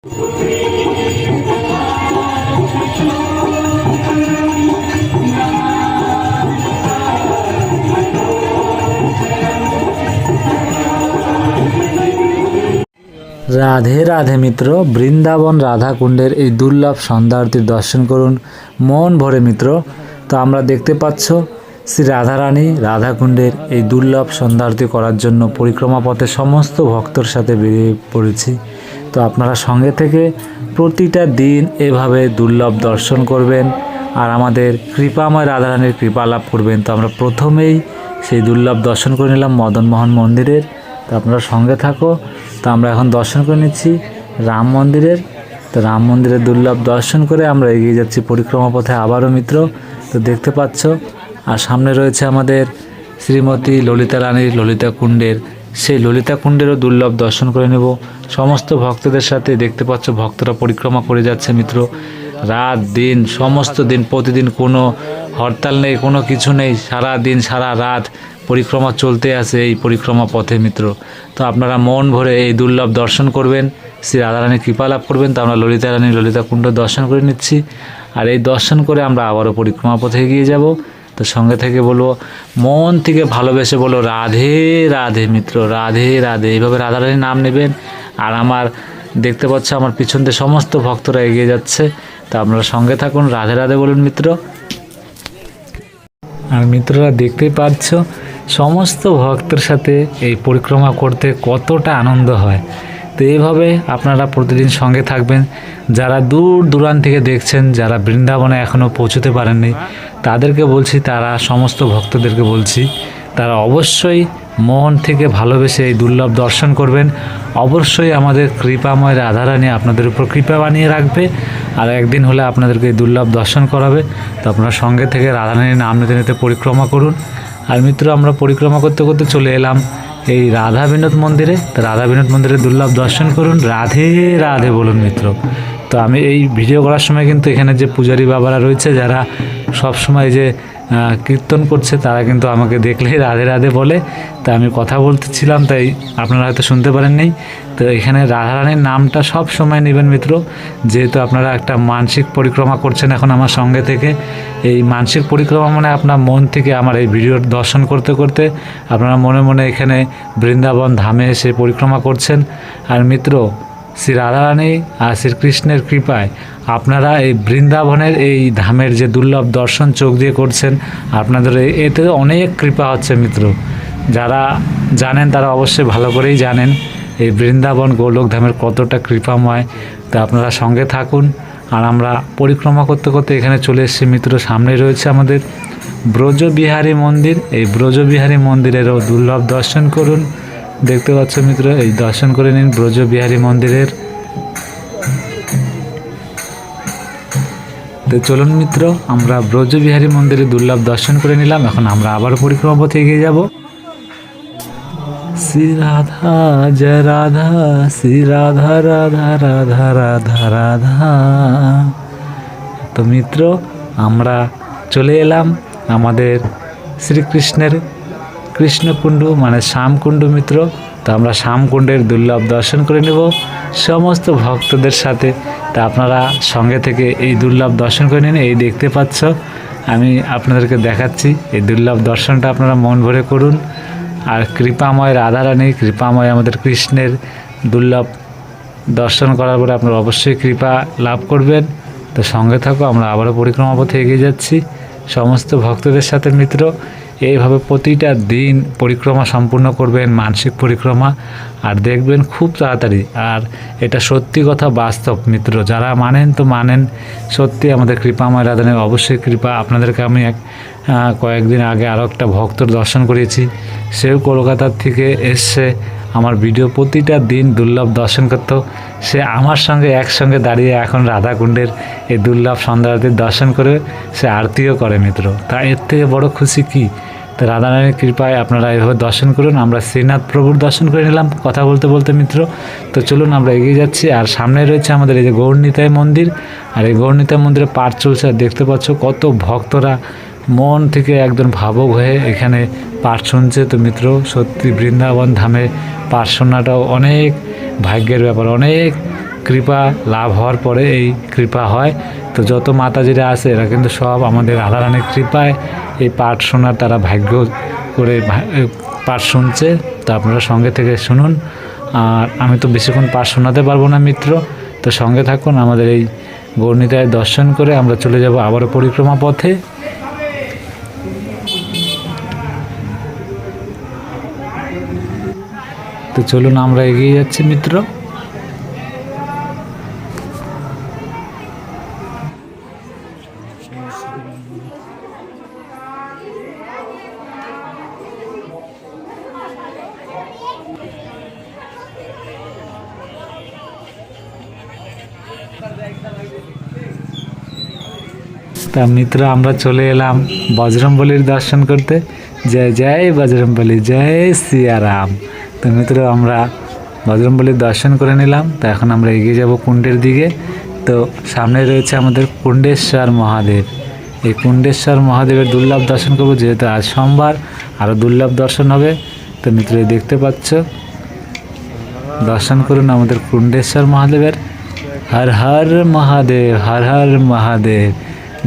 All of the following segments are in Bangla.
রাধে রাধে মিত্র, বৃন্দাবন রাধাকুণ্ডের এই দুর্লভ সন্ধ্যা আরতির দর্শন করুন মন ভরে মিত্র। তো আমরা দেখতে পাচ্ছ শ্রী রাধারানী রাধাকুণ্ডের এই দুর্লভ সন্ধ্যা আরতি করার জন্য পরিক্রমা পথে সমস্ত ভক্তর সাথে বেরিয়ে পড়েছি। তো আপনারা সঙ্গে থেকে প্রতিটা দিন এভাবে দুর্লভ দর্শন করবেন আর আমাদের কৃপাময় রাধারানীর কৃপা লাভ করবেন। তো আমরা প্রথমেই সেই দুর্লভ দর্শন করে নিলাম মদনমোহন মন্দিরের। তো আপনারা সঙ্গে থাকো। তো আমরা এখন দর্শন করে নিচ্ছি রাম মন্দিরের। তো রাম মন্দিরের দুর্লভ দর্শন করে আমরা এগিয়ে যাচ্ছি পরিক্রমা পথে আবারও মিত্র। তো দেখতে পাচ্ছ আর সামনে রয়েছে আমাদের শ্রীমতী ললিতা রানীর ললিতা কুণ্ডের, সেই ললিতা কুণ্ডেরও দুর্লভ দর্শন করে নেব সমস্ত ভক্তদের সাথে। দেখতে পাচ্ছ ভক্তরা পরিক্রমা করে যাচ্ছে মিত্র, রাত দিন সমস্ত দিন, প্রতিদিন কোনো হরতাল নেই, কোনো কিছু নেই, সারা দিন সারা রাত পরিক্রমা চলতে আসে এই পরিক্রমা পথে মিত্র। তো আপনারা মন ভরে এই দুর্লভ দর্শন করবেন, শ্রী রাধারানীর কৃপা লাভ করবেন। তো আমরা ললিতা রানী ললিতা কুণ্ড দর্শন করে নিচ্ছি আর এই দর্শন করে আমরা আবারও পরিক্রমা পথে এগিয়ে যাব। তো সঙ্গে থেকে বলবো, মন থেকে ভালোবেসে বলো রাধে রাধে মিত্র, রাধে রাধে। এইভাবে রাধারানীর নাম নেবেন আর আমার দেখতে পাচ্ছ আমার পিছন দিয়ে সমস্ত ভক্তরা এগিয়ে যাচ্ছে। তো আপনারা সঙ্গে থাকুন, রাধে রাধে বলুন মিত্র। আর মিত্ররা দেখতেই পাচ্ছ সমস্ত ভক্তের সাথে এই পরিক্রমা করতে কতটা আনন্দ হয়। তো এইভাবে আপনারা প্রতিদিন সঙ্গে থাকবেন। যারা দূর দূরান্ত থেকে দেখছেন, যারা বৃন্দাবনে এখনও পৌঁছতে পারেননি, তাদেরকে বলছি, তারা সমস্ত ভক্তদেরকে বলছি, তারা অবশ্যই মন থেকে ভালোবেসে এই দুর্লভ দর্শন করবেন। অবশ্যই আমাদের কৃপাময় রাধারানী আপনাদের উপর কৃপা বানিয়ে রাখবে আর একদিন হলে আপনাদেরকে এই দুর্লভ দর্শন করাবে। তো আপনারা সঙ্গে থেকে রাধারানীর নাম নিতে নিতে পরিক্রমা করুন। আর মিত্র আমরা পরিক্রমা করতে করতে চলে এলাম এই রাধা বিনোদ মন্দিরে। তো রাধা বিনোদ মন্দিরে দুর্লভ দর্শন করুন, রাধে রাধে বলুন মিত্র। তো আমি এই ভিডিও করার সময় কিন্তু এখানে যে পূজারী বাবারা রয়েছে, যারা সব সময় যে কীর্তন করছে, তারা কিন্তু আমাকে দেখলেই রাধে রাধে বলে। তা আমি কথা বলতেছিলাম, তাই আপনারা হয়তো শুনতে পারেননি। তো এখানে রাধারানীর নামটা সব সময় নেবেন মিত্র, যেহেতু আপনারা একটা মানসিক পরিক্রমা করছেন এখন আমার সঙ্গে থেকে। এই মানসিক পরিক্রমা মানে আপনার মন থেকে আমার এই ভিডিওর দর্শন করতে করতে আপনারা মনে মনে এখানে বৃন্দাবন ধামে এসে পরিক্রমা করছেন। আর মিত্র, শ্রী রাধারানী আর শ্রীকৃষ্ণের কৃপায় আপনারা এই বৃন্দাবনের এই ধামের যে দুর্লভ দর্শন চোখ দিয়ে করছেন, আপনাদের এতে অনেক কৃপা হচ্ছে মিত্র। যারা জানেন তারা অবশ্যই ভালো করেই জানেন এই বৃন্দাবন গোলক ধামের কতটা কৃপাময়। তা আপনারা সঙ্গে থাকুন। আর আমরা পরিক্রমা করতে করতে এখানে চলে এসেছি মিত্র। সামনে রয়েছে আমাদের ব্রজবিহারী মন্দির। এই ব্রজবিহারী মন্দিরেরও দুর্লভ দর্শন করুন। দেখতে পাচ্ছ মিত্র, এই দর্শন করে নিন ব্রজবিহারী মন্দিরের। তো চলুন মিত্র, আমরা ব্রজবিহারী মন্দিরে দুর্লভ দর্শন করে নিলাম। এখন আমরা আবার পরিক্রমা পথে এগিয়ে যাব। শ্রী রাধা জয় রাধা, শ্রী রাধা রাধা রাধা রাধা রাধা। তো মিত্র আমরা চলে এলাম আমাদের শ্রীকৃষ্ণের কৃষ্ণকুণ্ড মানে শ্যামকুণ্ড মিত্র। তো আমরা শ্যামকুণ্ডের দুর্লভ দর্শন করে নেব সমস্ত ভক্তদের সাথে। তা আপনারা সঙ্গে থেকে এই দুর্লভ দর্শন করে নিন। এই দেখতে পাচ্ছ আমি আপনাদেরকে দেখাচ্ছি, এই দুর্লভ দর্শনটা আপনারা মন ভরে করুন। আর কৃপাময় রাধারানী, কৃপাময় আমাদের কৃষ্ণের দুর্লভ দর্শন করার পরে আপনারা অবশ্যই কৃপা লাভ করবেন। তো সঙ্গে থাকো, আমরা আবারও পরিক্রমা পথে এগিয়ে যাচ্ছি সমস্ত ভক্তদের সাথে মিত্র। এইভাবে প্রতিটা দিন পরিক্রমা সম্পূর্ণ করবেন, মানসিক পরিক্রমা, আর দেখবেন খুব তাড়াতাড়ি। আর এটা সত্যি কথা, বাস্তব মিত্র। যারা মানেন তো মানেন, সত্যি আমাদের কৃপাময় রাধারানীর অবশ্যই কৃপা। আপনাদেরকে আমি কয়েকদিন আগে আরও একটা ভক্তর দর্শন করিয়েছি, সেও কলকাতার থেকে এসছে আমার ভিডিও প্রতিটা দিন দুর্লভ দর্শন করত। সে আমার সঙ্গে একসঙ্গে দাঁড়িয়ে এখন রাধাকুণ্ডের এই দুর্লভ সন্ধ্যা আরতির দর্শন করে সে আরতিও করে মিত্র। তা এর থেকে বড় খুশি কি? তো রাধারানীর কৃপায় আপনারা এভাবে দর্শন করুন। আমরা শ্রীনাথ প্রভুর দর্শন করে নিলাম কথা বলতে বলতে মিত্র। তো চলুন আমরা এগিয়ে যাচ্ছি। আর সামনে রয়েছে আমাদের এই যে গৌরনিতাই মন্দির। আর এই গৌরনিতাই মন্দিরে পাঠ চলছে, আর দেখতে পাচ্ছ কত ভক্তরা মন থেকে একদম ভাবুক হয়ে এখানে পাঠ শুনছে। তো মিত্র সত্যি বৃন্দাবন ধামে পাঠ শোনাটাও অনেক ভাগ্যের ব্যাপার, অনেক কৃপা লাভ হওয়ার পরে এই কৃপা হয়। তো যত মাতাজিরা আছে এরা কিন্তু সব আমাদের রাধারানীর কৃপায় এই পাঠ শোনার তারা ভাগ্য করে পাঠ শুনছে। তো আপনারা সঙ্গে থেকে শুনুন। আর আমি তো বেশিক্ষণ পাঠ শোনাতে পারবো না মিত্র, তো সঙ্গে থাকুন। আমাদের এই গৌরনিতায় দর্শন করে আমরা চলে যাব আবারও পরিক্রমা পথে। তো চলুন আমরা এগিয়ে যাচ্ছি মিত্র। তা মিত্র আমরা চলে এলাম বজরংবলীর দর্শন করতে। জয় জয় বজরংবলী, জয় সিয়ারাম। তো মিত্র আমরা বজরংবলীর দর্শন করে নিলাম। তো এখন আমরা এগিয়ে যাব কুণ্ডের দিকে। তো সামনে রয়েছে আমাদের কুণ্ডেশ্বর মহাদেব। এই কুণ্ডেশ্বর মহাদেবের দুর্লভ দর্শন করবো, যেহেতু আজ সোমবার আরও দুর্লভ দর্শন হবে। তো মিত্র দেখতে পাচ্ছ, দর্শন করুন আমাদের কুণ্ডেশ্বর মহাদেবের। হর হর মহাদেব, হর হর মহাদেব,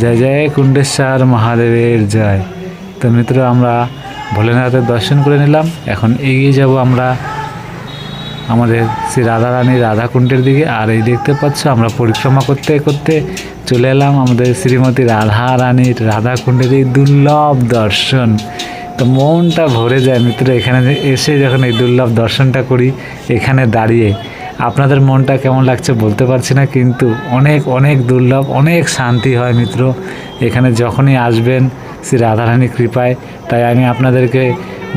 জয় জয় কুণ্ডেশ্বর মহাদেবের জয়। তো মিত্র আমরা ভোলেনাথের দর্শন করে নিলাম। এখন এগিয়ে যাব আমরা আমাদের শ্রী রাধারানীর রাধাকুণ্ডের দিকে। আর এই দেখতে পাচ্ছ আমরা পরিক্রমা করতে করতে চলে এলাম আমাদের শ্রীমতী রাধারানীর রাধাকুণ্ডের এই দুর্লভ দর্শন। তো মনটা ভরে যায় মিত্র এখানে এসে, যখন এই দুর্লভ দর্শনটা করি এখানে দাঁড়িয়ে। আপনাদের মনটা কেমন লাগছে বলতে পারছি না, কিন্তু অনেক অনেক দুর্লভ, অনেক শান্তি হয় মিত্র এখানে যখনই আসবেন শ্রী রাধারানীর কৃপায়। তাই আমি আপনাদেরকে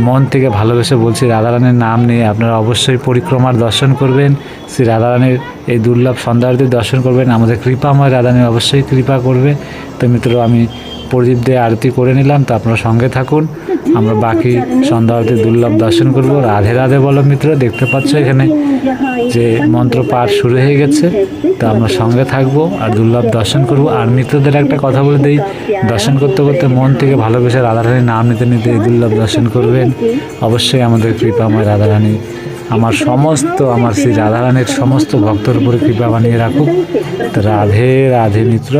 মন থেকে ভালোবেসে বলছি, রাধারানীর নাম নিয়ে আপনারা অবশ্যই পরিক্রমার দর্শন করবেন, শ্রী রাধারানীর এই দুর্লভ সন্ধ্যারতির দর্শন করবেন। আমাদের কৃপাময় রাধারানী অবশ্যই কৃপা করবে। তো মিত্র আমি প্রদীপ দিয়ে আরতি করে নিলাম। তো আপনারা সঙ্গে থাকুন, আমরা বাকি সন্ধ্যা আরতির দুর্লভ দর্শন করব। রাধে রাধে বলো মিত্র। দেখতে পাচ্ছ এখানে যে মন্ত্র পাঠ শুরু হয়ে গেছে। তো আমরা সঙ্গে থাকবো আর দুর্লভ দর্শন করব। আর মিত্রদের একটা কথা বলে দিই, দর্শন করতে করতে মন থেকে ভালোবেসে রাধারানীর নাম নিতে নিতে এই দুর্লভ দর্শন করবেন। অবশ্যই আমাদের কৃপাময় রাধারানী আমার শ্রী রাধারানীর সমস্ত ভক্তর উপরে কৃপা বানিয়ে রাখুক। তো রাধে রাধে মিত্র,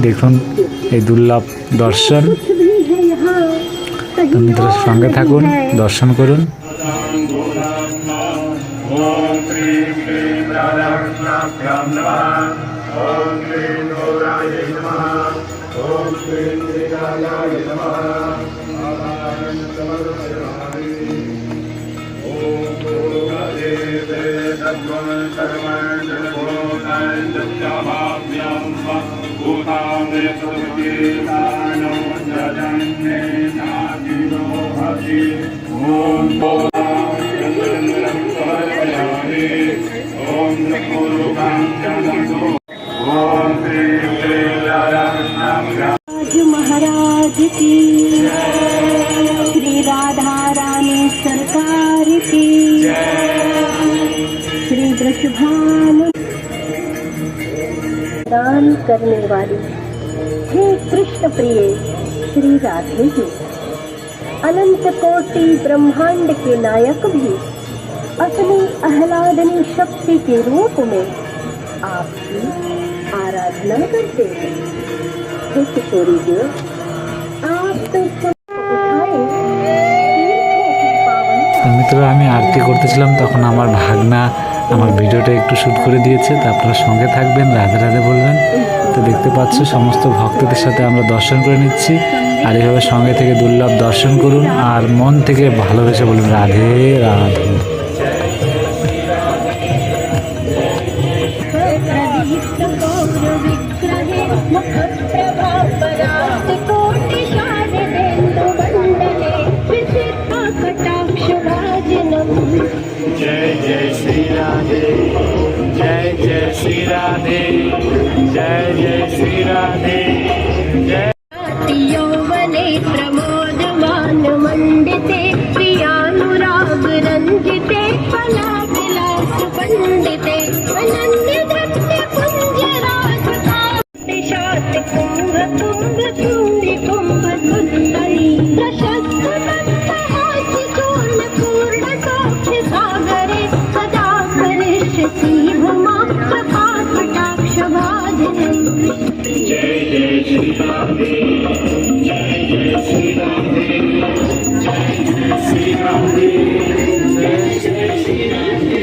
দেখুন এই দুর্লভ দর্শন। তো মিত্র সঙ্গে থাকুন, দর্শন করুন। महाराज की, श्री राधा रानी सरकार की, श्री वृषभानु दान करने वाली हे कृष्ण प्रिय श्री राधे जी, अनंत कोटि ब्रह्मांड के नायक भी अपनी आह्लादनी शक्ति के रूप में आपकी आराधना करते हैं। हे किशोरी जी, आप तो उठाए মিত্র আমি আরতি করতেছিলাম, তখন আমার ভাগনা আমার ভিডিওটা একটু শ্যুট করে দিয়েছে। তো আপনারা সঙ্গে থাকবেন, রাধে রাধে বলবেন। তো দেখতে পাচ্ছ সমস্ত ভক্তদের সাথে আমরা দর্শন করে নিচ্ছি। আর এইভাবে সঙ্গে থেকে দুর্লভ দর্শন করুন আর মন থেকে ভালোবেসে বলুন রাধে রাধে। जय जय श्री राधे, जय जय श्री राधे, जय जय श्री राधे, जय यौवने प्रमोदमान मंडिते, प्रियानुराग रंजिते, फलाविलास पंडिते, अनन्य दत्त कुंजराज शात कुंभ कुंभ चूड़ी कुंभ सुंदरी, प्रशस्त दत्तहास चूर्ण पूर्ण साक्ष सागरे, सदा करिष्यसि भुमा जय जय श्री राधे जय जय श्री राधे जय जय श्री राधे जय जय श्री राधे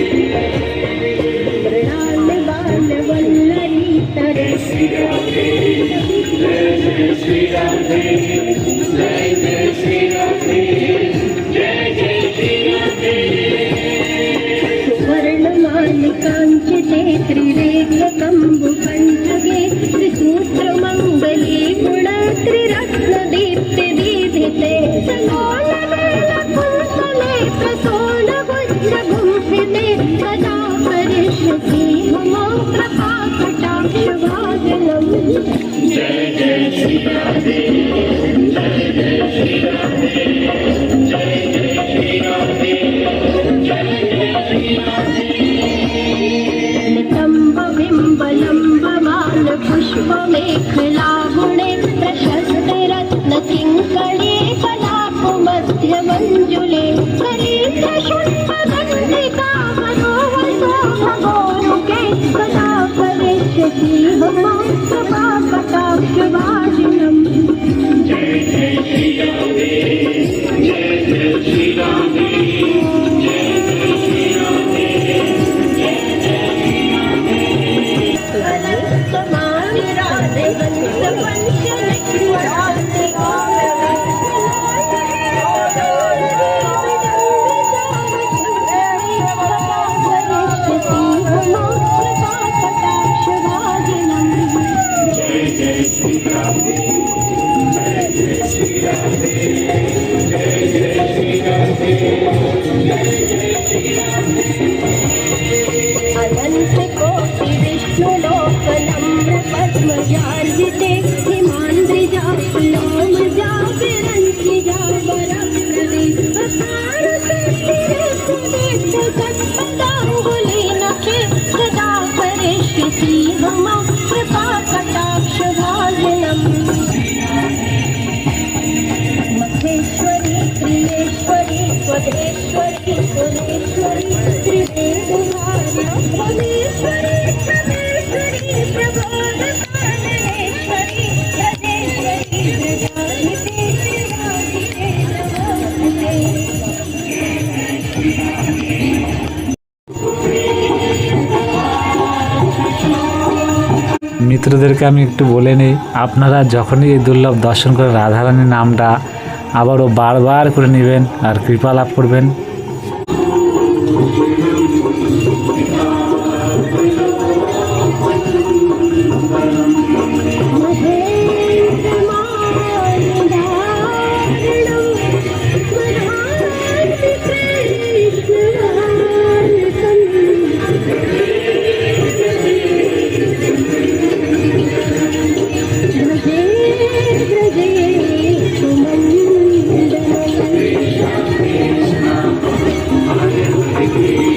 वल्लरी तरे श्री राधे जय जय श्री राधे जय जय श्री राधे जय जय श्री राधे वर्णमालिकाञ्चिते त्रिरेखकम्बुकण्ठगे त्रिसूत्रमङ्गले गुणत्रिरत्नदीप्ति दीधिते सलोलवेलकुन्तले प्रसोलवज्रगुम्फिते कदा करिष्यति मम कृपाकटाक्षभाजनम् जय जय श्री राधे जय जय श्री राधे जय जय श्री राधे जय जय श्री राधे पुष्पमेखलागुणे प्रशस्ते रत्नकिङ्कणे कलापमध्यमञ्जुले करीशुष्पगन्धिका मनोहसोभगोरुके कदा करिष्यति मम कृपाकटाक्षभाजनम् जय जय श्री राधे जय जय श्री राधे जय जय श्री राधे जय जय श्री राधे समानि राधे वंशपंचलक्ष्मणाते जय जय श्री राधे जय जय श्री राधे जय जय श्री राधे जय जय श्री राधे अनंत कोटि विष्णुलोकनम्र पद्मजार्जिते हिमान्द्रिजा पुलोमजा विरञ्चिजा वरप्रदे अपारसुतिरेतुदेतुकत्पदाङ्गुली नखे सदा करिष्यति मम कृपाकटाक्षभाजनम् महेश्वरी प्रियेश्वरी स्वधेश्वरी सुरेश्वरी त्रिवेदुहारी रमेश्वरी रमेश्वरी प्रबोधकाननेश्वरी रजेश्वरी प्रजाहिते शिवाजिते नमोऽस्तुते মিত্রদেরকে আমি একটু বলে নিই, আপনারা যখনই এই দুর্লভ দর্শন করে রাধারানীর নামটা আবারও বারবার করে নেবেন আর কৃপা লাভ করবেন। Hare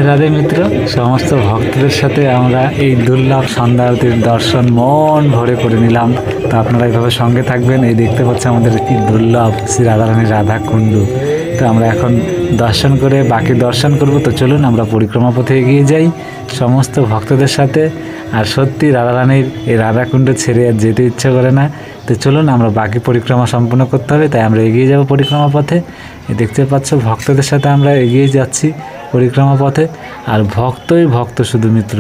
রাধে রাধে মিত্র, সমস্ত ভক্তদের সাথে আমরা এই দুর্লভ সন্ধ্যা আরতির দর্শন মন ভরে করে নিলাম। তো আপনারা এইভাবে সঙ্গে থাকবেন। এই দেখতে পাচ্ছেন আমাদের কি দুর্লভ শ্রী রাধারানী রাধা কুণ্ড। তো আমরা এখন দর্শন করে বাকি দর্শন করব। তো চলুন আমরা পরিক্রমা পথে এগিয়ে যাই সমস্ত ভক্তদের সাথে। আর সত্যি রাধারানীর এই রাধাকুণ্ড ছেড়ে আর যেতে ইচ্ছা করে না। তো চলুন আমরা বাকি পরিক্রমা সম্পূর্ণ করতে হবে, তাই আমরা এগিয়ে যাব পরিক্রমা পথে। এই দেখতে পাচ্ছ ভক্তদের সাথে আমরা এগিয়ে যাচ্ছি পরিক্রমা পথে। আর ভক্তই ভক্ত শুধু মিত্র,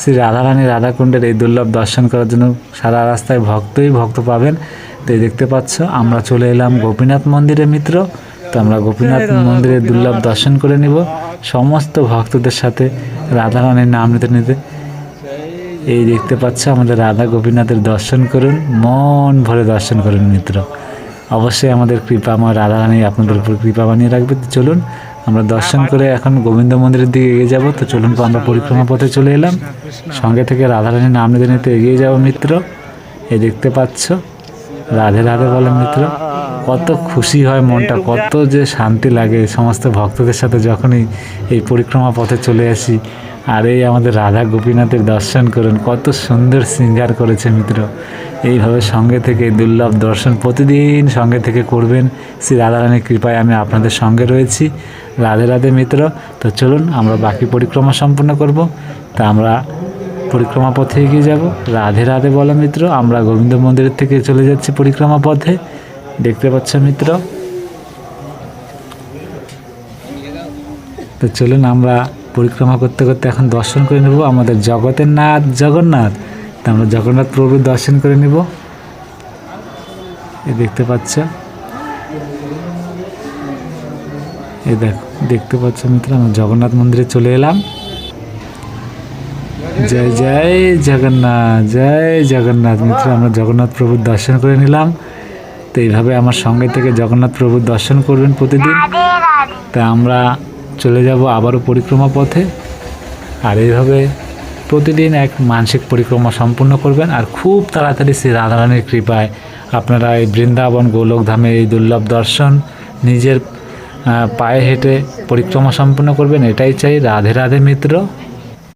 শ্রী রাধারানী রাধাকুণ্ডের এই দুর্লভ দর্শন করার জন্য সারা রাস্তায় ভক্তই ভক্ত পাবেন। তো এই দেখতে পাচ্ছ আমরা চলে এলাম গোপীনাথ মন্দিরে মিত্র। তো আমরা গোপীনাথ মন্দিরে দুর্লভ দর্শন করে নিব সমস্ত ভক্তদের সাথে রাধারানীর নাম নিতে নিতে। এই দেখতে পাচ্ছ আমাদের রাধা গোপীনাথের দর্শন করুন, মন ভরে দর্শন করুন মিত্র। অবশ্যই আমাদের কৃপাময় রাধারানী আপনাদের উপর কৃপা বানিয়ে রাখবে। তো চলুন আমরা দর্শন করে এখন গোবিন্দ মন্দিরের দিকে এগিয়ে যাব। তো চলুন আমরা পরিক্রমা পথে চলে এলাম, সঙ্গে থেকে রাধারানীর নাম নিতে নিতে এগিয়ে যাব মিত্র। এই দেখতে পাচ্ছ রাধে রাধে বলে মিত্র। কত খুশি হয় মনটা, কত যে শান্তি লাগে সমস্ত ভক্তদের সাথে যখনই এই পরিক্রমা পথে চলে আসি। আর এই আমাদের রাধা গোপীনাথের দর্শন করুন, কত সুন্দর শৃঙ্গার করেছে মিত্র। এইভাবে সঙ্গে থেকে দুর্লভ দর্শন প্রতিদিন সঙ্গে থেকে করবেন। শ্রী রাধারানীর কৃপায় আমি আপনাদের সঙ্গে রয়েছি। রাধে রাধে মিত্র। তো চলুন আমরা বাকি পরিক্রমা সম্পূর্ণ করব। তা আমরা পরিক্রমা পথে এগিয়ে যাব। রাধে রাধে বলো মিত্র। আমরা গোবিন্দ মন্দিরের থেকে চলে যাচ্ছি পরিক্রমা পথে, দেখতে পাচ্ছ মিত্র। তো চলুন আমরা পরিক্রমা করতে করতে এখন দর্শন করে নেব আমাদের জগতের নাথ জগন্নাথ। তো আমরা জগন্নাথ প্রভুর দর্শন করে নেব। এই দেখতে পাচ্ছ, এই দেখতে পাচ্ছ মিত্র, আমরা জগন্নাথ মন্দিরে চলে এলাম। জয় জয় জগন্নাথ, জয় জগন্নাথ মিত্র। আমরা জগন্নাথ প্রভুর দর্শন করে নিলাম। তো এইভাবে আমার সঙ্গে থেকে জগন্নাথ প্রভুর দর্শন করবেন প্রতিদিন। তা আমরা চলে যাব আবারও পরিক্রমা পথে। আর এইভাবে প্রতিদিন এক মানসিক পরিক্রমা সম্পূর্ণ করবেন। আর খুব তাড়াতাড়ি শ্রী রাধারানীর কৃপায় আপনারা এই বৃন্দাবন গোলকধামে এই দুর্লভ দর্শন নিজের পায়ে হেঁটে পরিক্রমা সম্পূর্ণ করবেন। এটাই চাই। রাধে রাধে মিত্র।